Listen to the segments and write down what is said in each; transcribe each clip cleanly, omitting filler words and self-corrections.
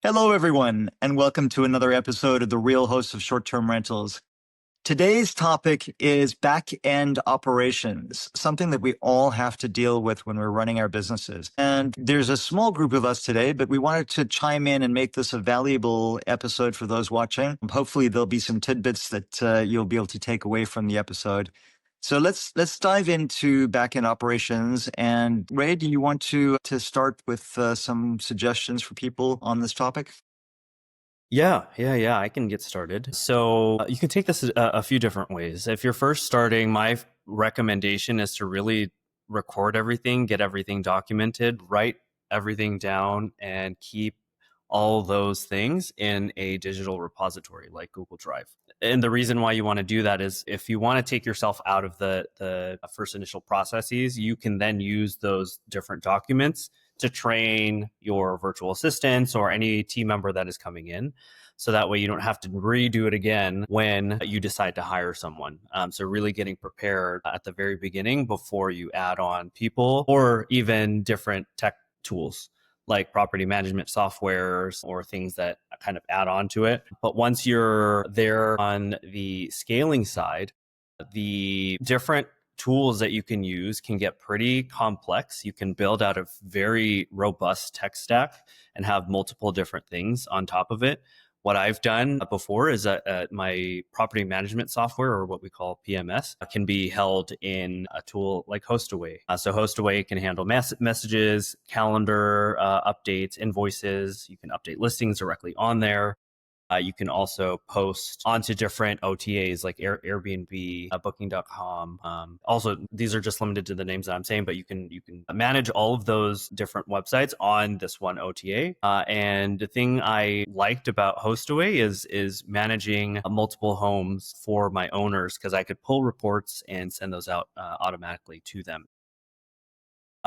Hello, everyone, and welcome to another episode of The Real Host of Short-Term Rentals. Today's topic is back-end operations, something that we all have to deal with when we're running our businesses. And there's a small group of us today, but we wanted to chime in and make this a valuable episode for those watching. Hopefully, there'll be some tidbits that you'll be able to take away from the episode. So let's dive into back-end operations. And Ray, do you want to start with some suggestions for people on this topic? Yeah, I can get started. So you can take this a few different ways. If you're first starting, my recommendation is to really record everything, get everything documented, write everything down, and keep all those things in a digital repository like Google Drive. And the reason why you want to do that is if you want to take yourself out of the first initial processes, you can then use those different documents to train your virtual assistants or any team member that is coming in. So that way you don't have to redo it again when you decide to hire someone. So really getting prepared at the very beginning before you add on people or even different tech tools like property management softwares or things that kind of add on to it. But once you're there on the scaling side, the different tools that you can use can get pretty complex. You can build out a very robust tech stack and have multiple different things on top of it. What I've done before is that my property management software, or what we call PMS, can be held in a tool like HostAway. So HostAway can handle messages, calendar updates, invoices. You can update listings directly on there. You can also post onto different OTAs like Airbnb, Booking.com. Also, these are just limited to the names that I'm saying, but you can manage all of those different websites on this one OTA. And the thing I liked about HostAway is managing multiple homes for my owners because I could pull reports and send those out automatically to them.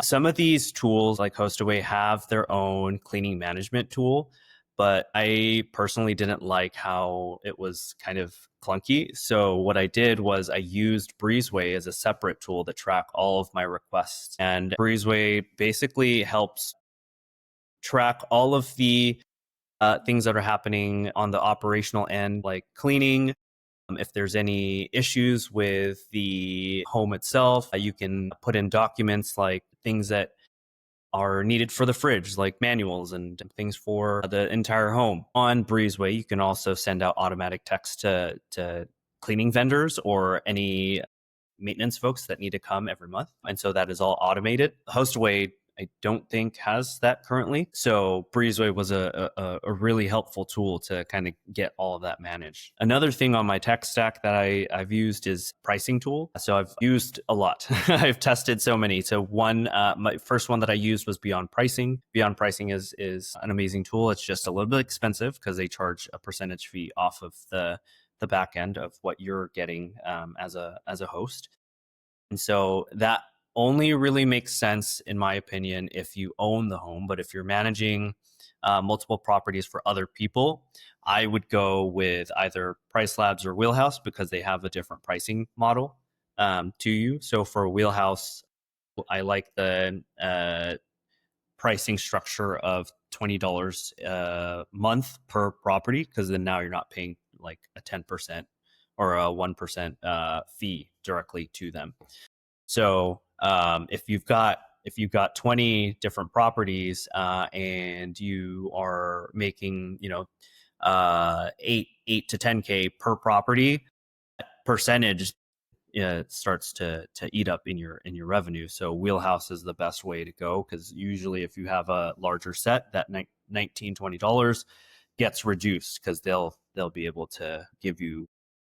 Some of these tools like HostAway have their own cleaning management tool, but I personally didn't like how it was kind of clunky. So what I did was I used Breezeway as a separate tool to track all of my requests. And Breezeway basically helps track all of the things that are happening on the operational end, like cleaning. If there's any issues with the home itself, you can put in documents like things that are needed for the fridge, like manuals and things for the entire home. On Breezeway, you can also send out automatic text to cleaning vendors or any maintenance folks that need to come every month. And so that is all automated. HostAway, I don't think has that currently. So Breezeway was a really helpful tool to kind of get all of that managed. Another thing on my tech stack that I've used is pricing tool. So I've used a lot. I've tested so many. So my first one that I used was Beyond Pricing. Beyond Pricing is an amazing tool. It's just a little bit expensive because they charge a percentage fee off of the back end of what you're getting as a host. And so that only really makes sense, in my opinion, if you own the home. But if you're managing multiple properties for other people, I would go with either Price Labs or Wheelhouse because they have a different pricing model to you. So for Wheelhouse, I like the pricing structure of $20 a month per property because then now you're not paying like a 10% or a 1% fee directly to them. So if you've got 20 different properties and you are making 8 to 10K per property, percentage starts to eat up in your revenue. So Wheelhouse is the best way to go because usually if you have a larger set, that $19-20 gets reduced because they'll be able to give you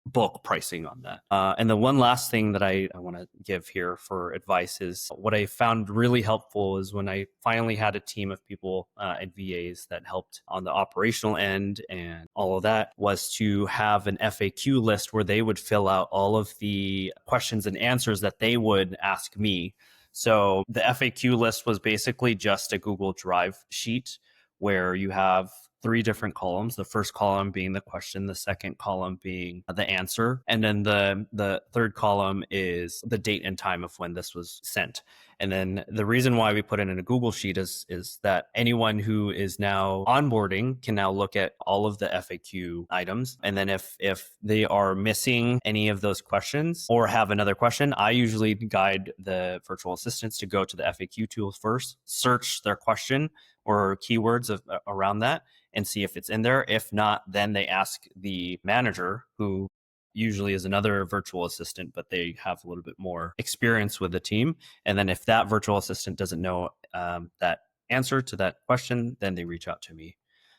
bulk pricing on that. And the one last thing that I want to give here for advice is what I found really helpful is when I finally had a team of people and VAs that helped on the operational end and all of that was to have an FAQ list where they would fill out all of the questions and answers that they would ask me. So the FAQ list was basically just a Google Drive sheet where you have 3 different columns. The first column being the question, the second column being the answer, and then the third column is the date and time of when this was sent. And then the reason why we put it in a Google Sheet is that anyone who is now onboarding can now look at all of the FAQ items. And then if they are missing any of those questions or have another question, I usually guide the virtual assistants to go to the FAQ tool first, search their question or keywords around that, and see if it's in there. If not, then they ask the manager, who usually is another virtual assistant, but they have a little bit more experience with the team. And then if that virtual assistant doesn't know that answer to that question, then they reach out to me.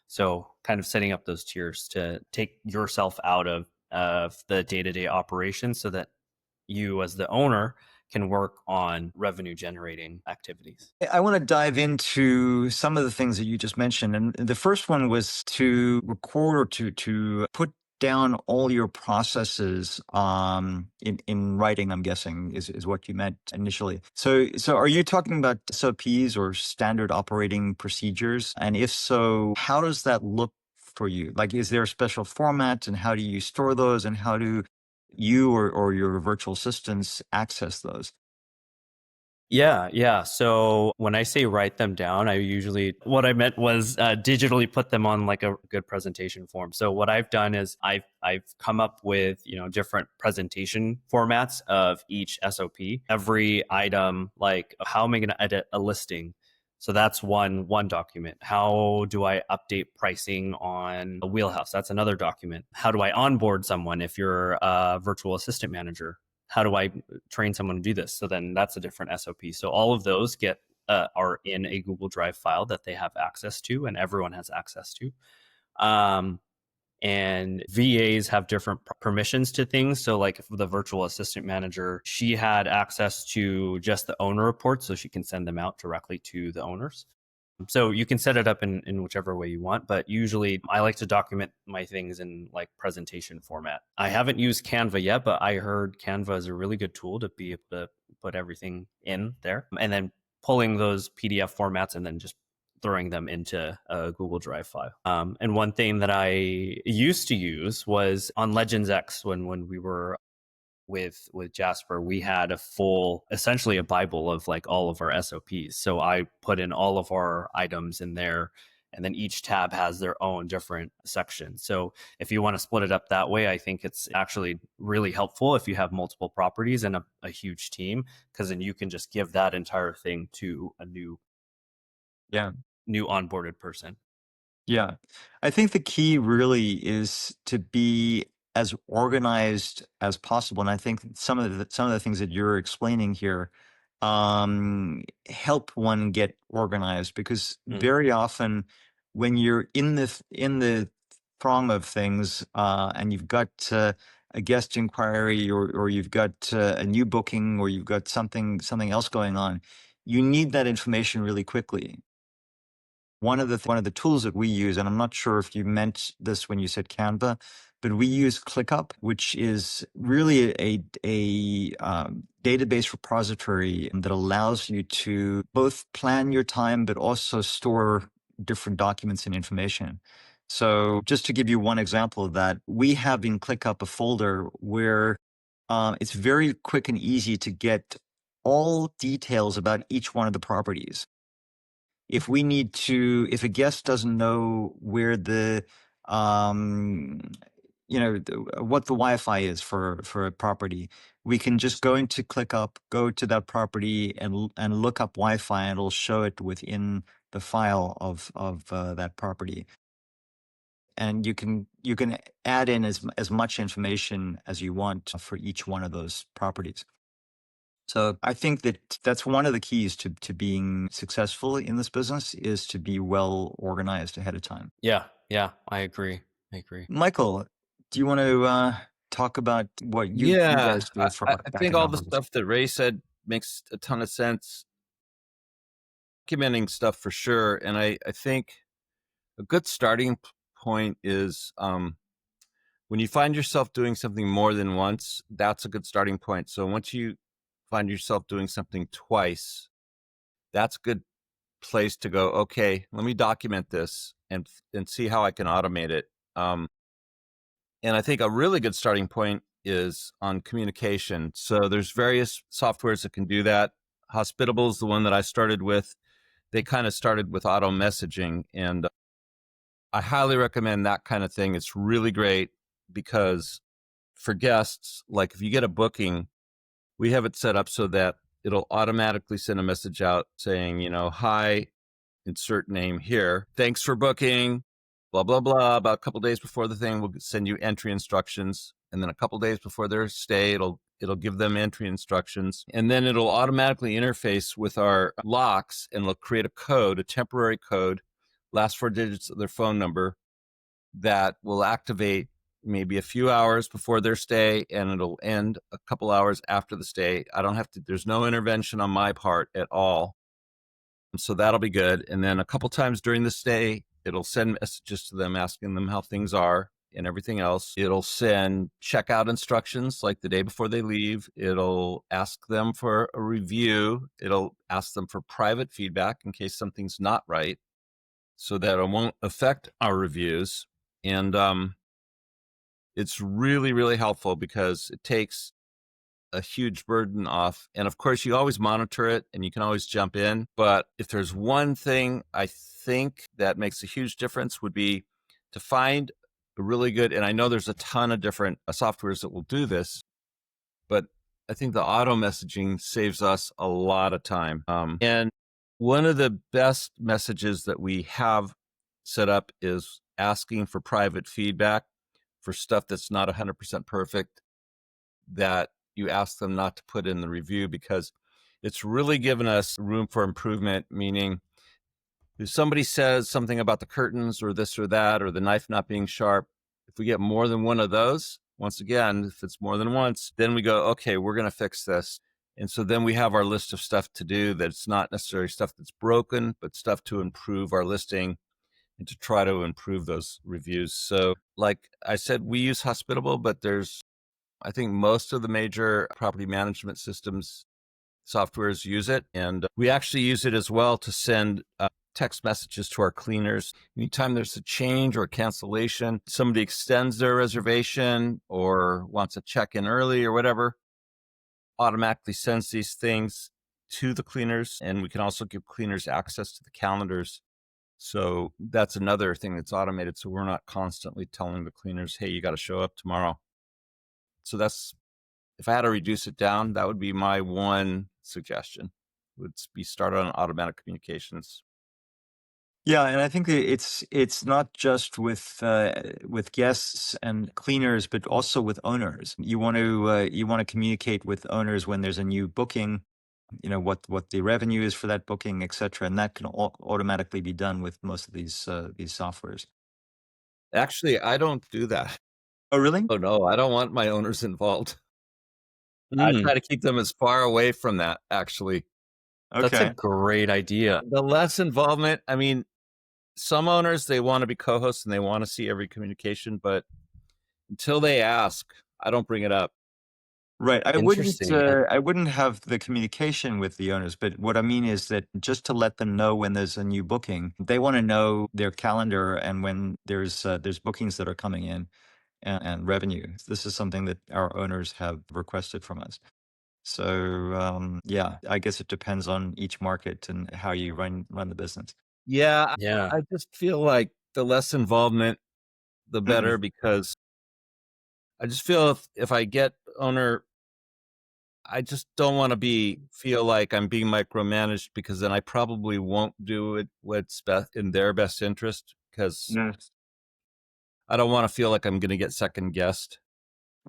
So kind of setting up those tiers to take yourself out of the day-to-day operations so that you as the owner can work on revenue generating activities. I want to dive into some of the things that you just mentioned. And the first one was to record or to put down all your processes in writing, I'm guessing, is what you meant initially. So are you talking about SOPs or standard operating procedures? And if so, how does that look for you? Like, is there a special format, and how do you store those, and how do you or your virtual assistants access those? Yeah. So when I say write them down, what I meant was digitally put them on like a good presentation form. So what I've done is I've come up with, different presentation formats of each SOP. Every item, like how am I going to edit a listing? So that's one document. How do I update pricing on a wheelhouse? That's another document. How do I onboard someone if you're a virtual assistant manager? How do I train someone to do this? So then that's a different SOP. So all of those are in a Google Drive file that they have access to, and everyone has access to. And VAs have different permissions to things. So like the virtual assistant manager, she had access to just the owner reports, so she can send them out directly to the owners. So you can set it up in whichever way you want, but usually I like to document my things in like presentation format. I haven't used Canva yet, but I heard Canva is a really good tool to be able to put everything in there, and then pulling those PDF formats and then just throwing them into a Google Drive file. And one thing that I used to use was on Legends X when we were with Jasper, we had essentially a Bible of like all of our SOPs. So I put in all of our items in there, and then each tab has their own different section. So if you want to split it up that way, I think it's actually really helpful if you have multiple properties and a huge team, because then you can just give that entire thing to a new onboarded person. Yeah. I think the key really is to be as organized as possible. And I think some of the things that you're explaining here help one get organized, because very often when you're in the throng of things, and you've got a guest inquiry, or you've got a new booking, or you've got something else going on, you need that information really quickly. One of the tools that we use, and I'm not sure if you meant this when you said Canva, but we use ClickUp, which is really a database repository that allows you to both plan your time but also store different documents and information. So just to give you one example of that, we have in ClickUp a folder where it's very quick and easy to get all details about each one of the properties. If a guest doesn't know where what the Wi-Fi is for a property, we can just go into ClickUp, go to that property, and look up Wi-Fi, and it'll show it within the file of that property. And you can add in as much information as you want for each one of those properties. So I think that's one of the keys to being successful in this business, is to be well organized ahead of time. Yeah, I agree. Michael, do you want to talk about what you guys do for I back think end all the operations? stuff that Ray said makes a ton of sense. Documenting stuff for sure. And I think a good starting point is when you find yourself doing something more than once, that's a good starting point. So once you find yourself doing something twice, that's a good place to go, okay, let me document this and see how I can automate it. And I think a really good starting point is on communication. So there's various softwares that can do that. Hospitable is the one that I started with. They kind of started with auto messaging, and I highly recommend that kind of thing. It's really great because for guests, like if you get a booking, we have it set up so that it'll automatically send a message out saying, hi, insert name here. Thanks for booking, blah, blah, blah. About a couple days before the thing, we'll send you entry instructions. And then a couple days before their stay, it'll give them entry instructions. And then it'll automatically interface with our locks and it'll create a code, a temporary code, last 4 digits of their phone number that will activate maybe a few hours before their stay, and it'll end a couple hours after the stay. I don't have to, there's no intervention on my part at all. So that'll be good. And then a couple times during the stay, it'll send messages to them asking them how things are and everything else. It'll send checkout instructions like the day before they leave. It'll ask them for a review. It'll ask them for private feedback in case something's not right, so that it won't affect our reviews. And it's really, really helpful because it takes a huge burden off. And of course, you always monitor it and you can always jump in. But if there's one thing I think that makes a huge difference would be to find a really good, and I know there's a ton of different softwares that will do this, but I think the auto messaging saves us a lot of time. And one of the best messages that we have set up is asking for private feedback for stuff that's not 100% perfect, that you ask them not to put in the review, because it's really given us room for improvement. Meaning, if somebody says something about the curtains or this or that, or the knife not being sharp, if we get more than one of those, once again, if it's more than once, then we go, okay, we're going to fix this. And so then we have our list of stuff to do that's not necessarily stuff that's broken, but stuff to improve our listing and to try to improve those reviews. So like I said, we use Hospitable, but I think most of the major property management systems softwares use it. And we actually use it as well to send text messages to our cleaners. Anytime there's a change or a cancellation, somebody extends their reservation or wants to check in early or whatever, automatically sends these things to the cleaners. And we can also give cleaners access to the calendars. So that's another thing that's automated. So we're not constantly telling the cleaners, hey, you got to show up tomorrow. So that's, if I had to reduce it down, that would be my one suggestion, would be start on automatic communications. Yeah, and I think that it's not just with guests and cleaners, but also with owners. You want to communicate with owners when there's a new booking, what the revenue is for that booking, etc., and that can automatically be done with most of these softwares. Actually, I don't do that. Oh, really? Oh no, I don't want my owners involved. I try to keep them as far away from that, actually. Okay. That's a great idea. The less involvement, I mean, some owners, they want to be co-hosts and they want to see every communication, but until they ask, I don't bring it up. Right. Interesting. I wouldn't have the communication with the owners, but what I mean is that just to let them know when there's a new booking, they want to know their calendar and when there's bookings that are coming in and revenue. This is something that our owners have requested from us. So yeah, I guess it depends on each market and how you run the business. Yeah, Yeah. I just feel like the less involvement, the better, because I just feel if I get owner, I just don't want to feel like I'm being micromanaged, because then I probably won't do it what's best in their best interest, because Yes. I don't want to feel like I'm going to get second guessed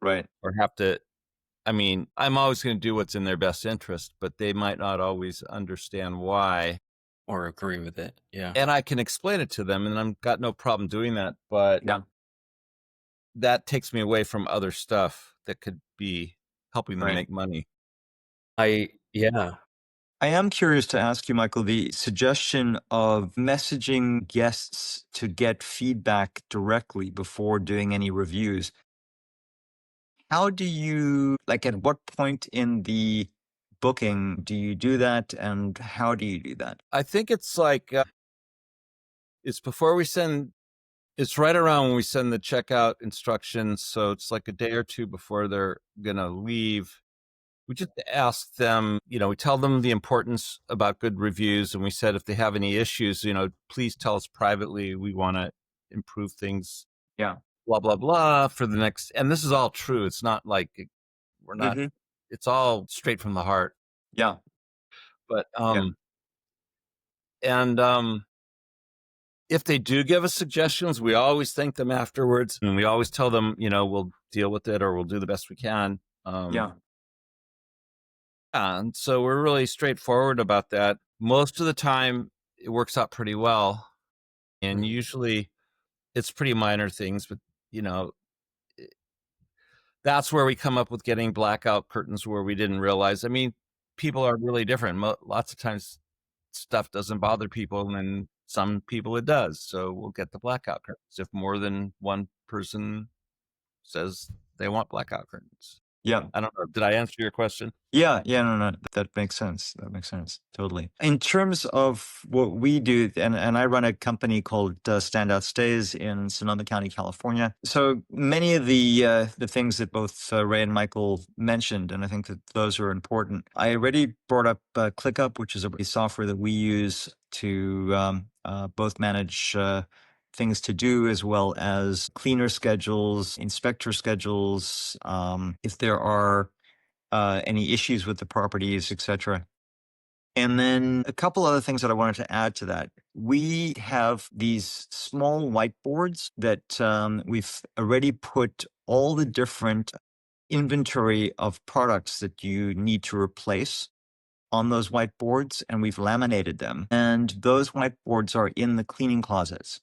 Right. or have to. I mean, I'm always going to do what's in their best interest, but they might not always understand why. Or agree with it. Yeah. And I can explain it to them, and I've got no problem doing that. But Yeah. that takes me away from other stuff that could be helping them Right. make money. Yeah. I am curious to ask you, Michael, the suggestion of messaging guests to get feedback directly before doing any reviews. How do you, like, at what point in the booking do you do that, and how do you do that? I think it's like it's before we send. It's right around when we send the checkout instructions. So it's like a day or two before they're gonna leave. we just ask them, we tell them the importance about good reviews. And we said, if they have any issues, please tell us privately. We want to improve things, Yeah. blah, blah, blah for the next. And this is all true. It's not like we're not, it's all straight from the heart. Yeah. But, and, if they do give us suggestions, we always thank them afterwards, and we always tell them, we'll deal with it or we'll do the best we can. And so we're really straightforward about that. Most of the time, it works out pretty well, and usually it's pretty minor things, but that's where we come up with getting blackout curtains where we didn't realize. I mean, people are really different. Lots of times stuff doesn't bother people, and then some people it does. So we'll get the blackout curtains if more than one person says they want blackout curtains. Yeah. I don't know. Did I answer your question? Yeah, no, that makes sense. That makes sense. Totally. In terms of what we do, and I run a company called Standout Stays in Sonoma County, California. So many of the things that both Ray and Michael mentioned, and I think that those are important. I already brought up ClickUp, which is a software that we use to both manage things to do as well as cleaner schedules, inspector schedules. If there are any issues with the properties, etc. And then a couple other things that I wanted to add to that. We have these small whiteboards that we've already put all the different inventory of products that you need to replace on those whiteboards, and we've laminated them. And those whiteboards are in the cleaning closets.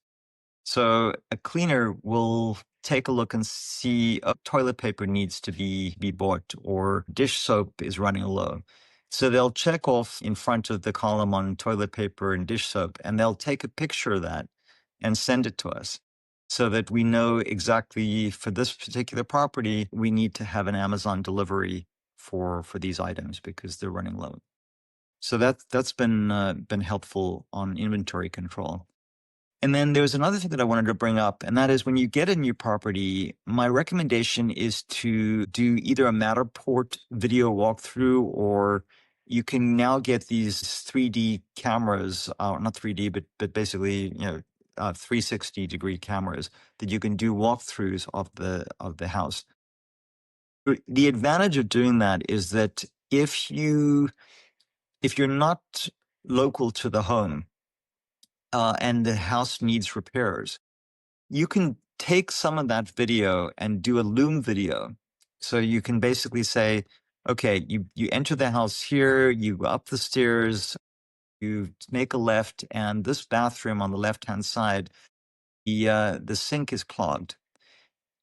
So a cleaner will take a look and see toilet paper needs to be bought or dish soap is running low. So they'll check off in front of the column on toilet paper and dish soap, and they'll take a picture of that and send it to us so that we know exactly for this particular property, we need to have an Amazon delivery for these items because they're running low. So that's been helpful on inventory control. And then there's another thing that I wanted to bring up, and that is when you get a new property, my recommendation is to do either a Matterport video walkthrough, or you can now get these 3D cameras, not 3D, but basically 360-degree cameras that you can do walkthroughs of the house. The advantage of doing that is that if you're not local to the home, and the house needs repairs, you can take some of that video and do a loom video. So you can basically say, okay, you enter the house here, you go up the stairs, you make a left, and this bathroom on the left-hand side, the sink is clogged.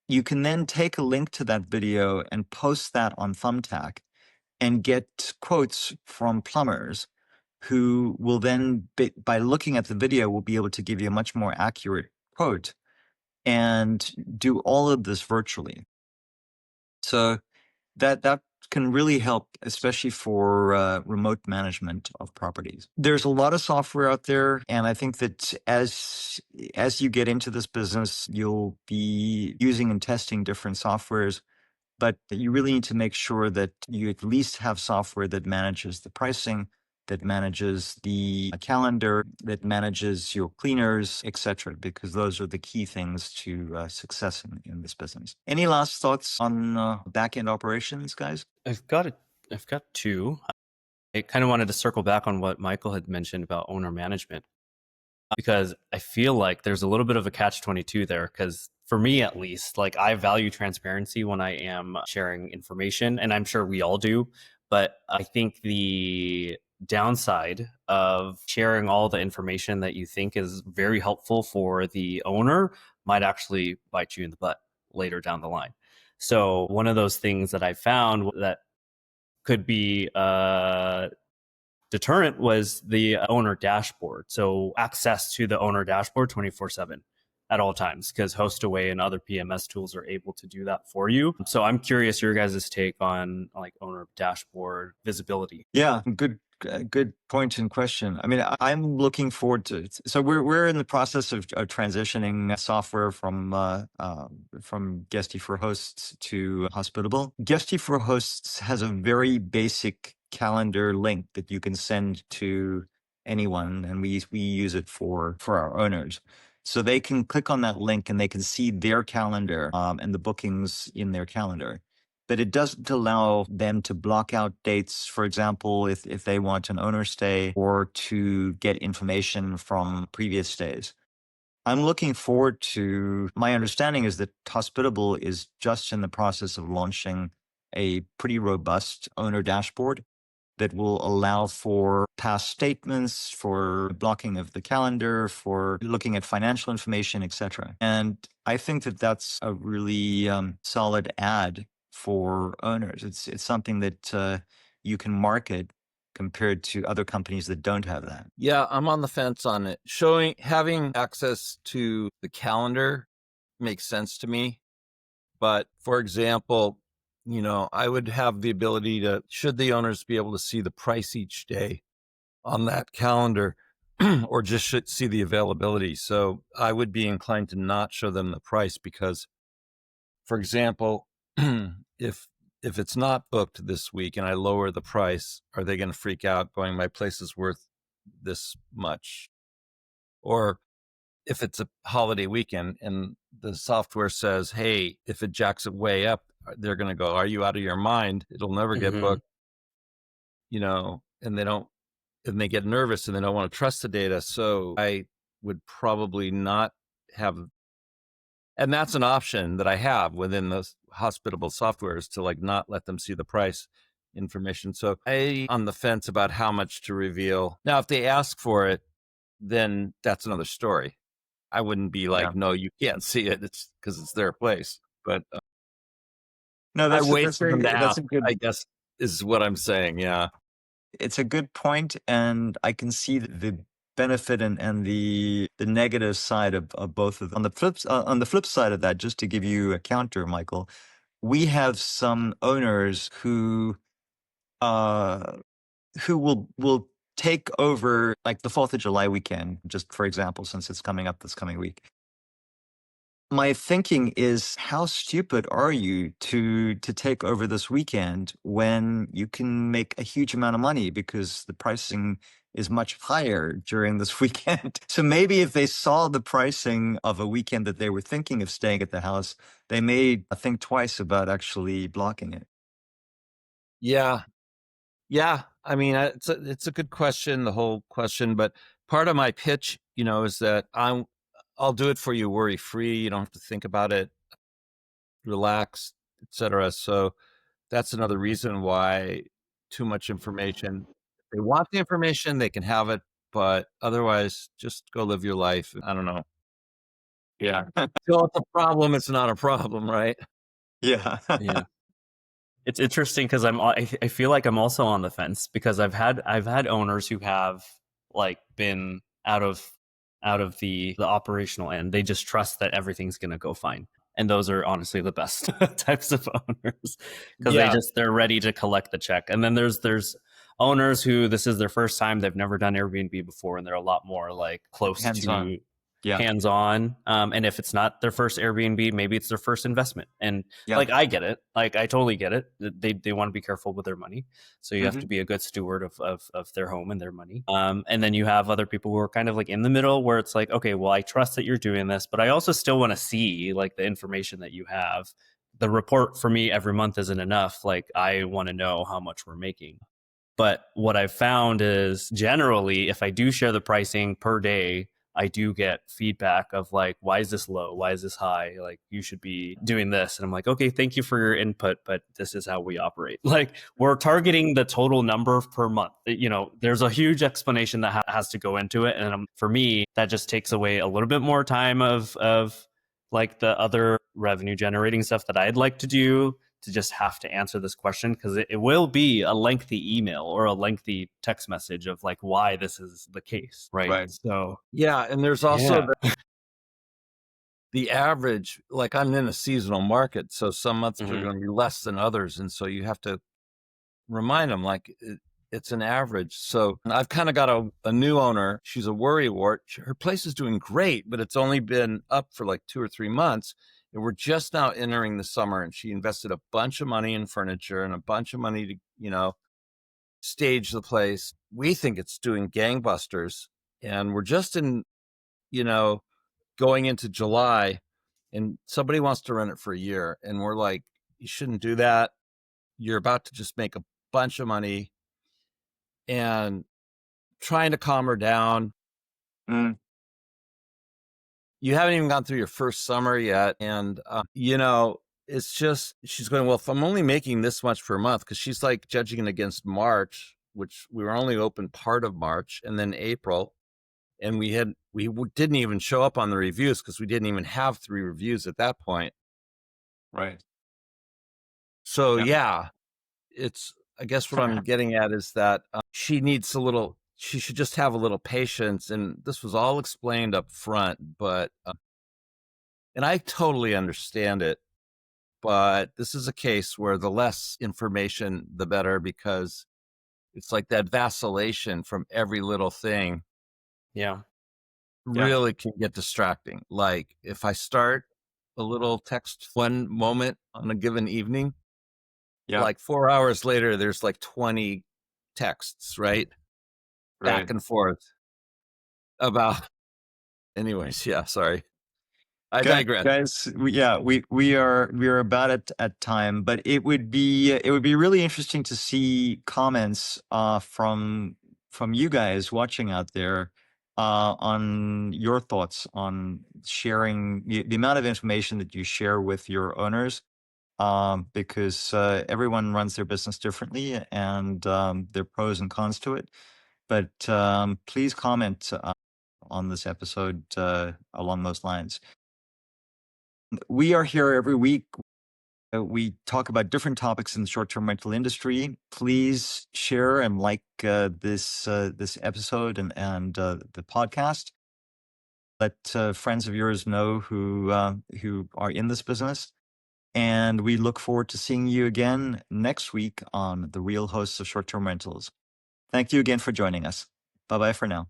You can then take a link to that video and post that on Thumbtack and get quotes from plumbers who will then, by looking at the video, will be able to give you a much more accurate quote and do all of this virtually. So that can really help, especially for remote management of properties. There's a lot of software out there, and I think that as you get into this business, you'll be using and testing different softwares. But you really need to make sure that you at least have software that manages the pricing, that manages the calendar, that manages your cleaners, etc., because those are the key things to success in this business. Any last thoughts on back-end operations, guys? I've got two. I kind of wanted to circle back on what Michael had mentioned about owner management, because I feel like there's a little bit of a catch-22 there, because for me at least, like, I value transparency when I am sharing information, and I'm sure we all do, but I think the downside of sharing all the information that you think is very helpful for the owner might actually bite you in the butt later down the line. So one of those things that I found that could be deterrent was the owner dashboard. So access to the owner dashboard 24/7 at all times, because HostAway and other PMS tools are able to do that for you. So I'm curious your guys' take on like owner dashboard visibility. Yeah, good Good point in question. I mean, I'm looking forward to it. So we're in the process of transitioning software from Guesty for Hosts to Hospitable. Guesty for Hosts has a very basic calendar link that you can send to anyone, and we use it for our owners. So they can click on that link and they can see their calendar and the bookings in their calendar. But it doesn't allow them to block out dates, for example, if they want an owner stay or to get information from previous stays. I'm looking forward to, my understanding is that Hospitable is just in the process of launching a pretty robust owner dashboard that will allow for past statements, for blocking of the calendar, for looking at financial information, etc. And I think that that's a really solid add for owners. It's something that you can market compared to other companies that don't have that. Yeah, I'm on the fence on it. Having access to the calendar makes sense to me. But for example, I would have the ability to, should the owners be able to see the price each day on that calendar or just should see the availability. So I would be inclined to not show them the price because, for example, if it's not booked this week and I lower the price, are they going to freak out going, my place is worth this much? Or if it's a holiday weekend and the software says, hey, if it jacks it way up, they're going to go, are you out of your mind? It'll never get booked, and they get nervous and they don't want to trust the data. So I would probably not have, and that's an option that I have within the Hospitable software is to not let them see the price information. So I'm on the fence about how much to reveal. Now, if they ask for it, then that's another story. I wouldn't be like, no, you can't see it. It's because it's their place. But No, I wait that's for them to that's ask, a good. I guess, is what I'm saying. Yeah. It's a good point, and I can see the benefit and the negative side of both of them. On the flip side of that, just to give you a counter, Michael, we have some owners who will take over like the 4th of July weekend, just for example, since it's coming up this coming week. My thinking is, how stupid are you to take over this weekend when you can make a huge amount of money because the pricing is much higher during this weekend? So maybe if they saw the pricing of a weekend that they were thinking of staying at the house, they may think twice about actually blocking it. Yeah. Yeah. I mean, it's a good question, the whole question. But part of my pitch, is that I'll do it for you worry free. You don't have to think about it, relax, etc. So that's another reason why too much information. If they want the information, they can have it, but otherwise, just go live your life. I don't know. Yeah. Until it's a problem, it's not a problem, right? Yeah. Yeah. It's interesting because I feel like I'm also on the fence because I've had owners who have been out of the operational end. They just trust that everything's going to go fine. And those are honestly the best types of owners because they're ready to collect the check. And then there's owners who this is their first time, they've never done Airbnb before, and they're a lot more close Hands-on. to Yeah. hands-on. And if it's not their first Airbnb, maybe it's their first investment. And Yeah. I get it. I totally get it. They want to be careful with their money. So you have to be a good steward of their home and their money. And then you have other people who are kind of in the middle where it's okay, well, I trust that you're doing this, but I also still want to see the information that you have. The report for me every month isn't enough. I want to know how much we're making. But what I've found is generally, if I do share the pricing per day, I do get feedback of why is this low? Why is this high? You should be doing this. And I'm okay, thank you for your input, but this is how we operate. We're targeting the total number per month. There's a huge explanation that has to go into it. And for me, that just takes away a little bit more time of the other revenue generating stuff that I'd like to do, to just have to answer this question, because it will be a lengthy email or a lengthy text message of why this is the case, right? So yeah, and there's also the average. I'm in a seasonal market, so some months are going to be less than others, and so you have to remind them it's an average. So I've kind of got a new owner. She's a worrywart. Her place is doing great, but it's only been up for like 2 or 3 months. And we're just now entering the summer, and she invested a bunch of money in furniture and a bunch of money to, stage the place. We think it's doing gangbusters, and we're just in, going into July, and somebody wants to rent it for a year. And we're like, you shouldn't do that. You're about to just make a bunch of money, and trying to calm her down. Mm. You haven't even gone through your first summer yet. And, it's just, she's going, well, if I'm only making this much per month, because she's like judging it against March, which we were only open part of March, and then April. And we didn't even show up on the reviews because we didn't even have 3 reviews at that point. Right. So yeah, it's, I guess what I'm getting at is that she should just have a little patience. And this was all explained up front, but, and I totally understand it, but this is a case where the less information, the better, because it's like that vacillation from every little thing. Yeah. Really can get distracting. Like if I start a little text one moment on a given evening, like 4 hours later, there's like 20 texts, right? Back and forth about, anyways. Yeah. Sorry. I digress. Guys, we are about at time, but it would be really interesting to see comments from you guys watching out there on your thoughts on sharing the amount of information that you share with your owners, because everyone runs their business differently, and there are pros and cons to it. But please comment on this episode along those lines. We are here every week. We talk about different topics in the short-term rental industry. Please share and like this episode and the podcast. Let friends of yours know who are in this business. And we look forward to seeing you again next week on The Real Hosts of Short-Term Rentals. Thank you again for joining us. Bye-bye for now.